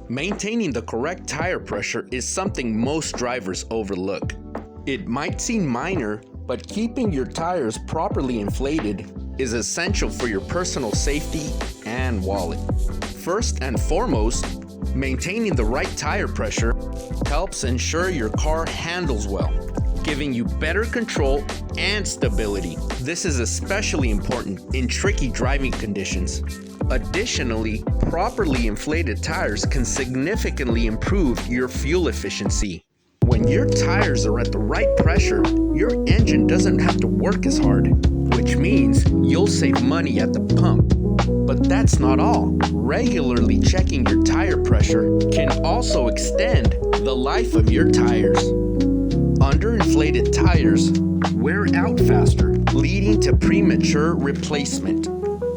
Maintaining the correct tire pressure is something most drivers overlook. It might seem minor, but keeping your tires properly inflated is essential for your personal safety and wallet. First and foremost, maintaining the right tire pressure helps ensure your car handles well, giving you better control and stability. This is especially important in tricky driving conditions. Additionally, properly inflated tires can significantly improve your fuel efficiency. When your tires are at the right pressure, your engine doesn't have to work as hard, which means you'll save money at the pump. But that's not all. Regularly checking your tire pressure can also extend the life of your tires. Underinflated tires wear out faster, leading to premature replacement.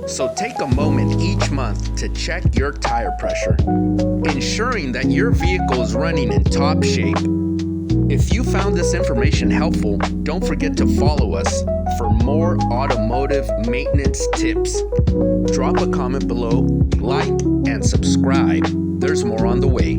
So take a moment each month to check your tire pressure, ensuring that your vehicle is running in top shape. If you found this information helpful, don't forget to follow us for more automotive maintenance tips. Drop a comment below, like, and subscribe. There's more on the way.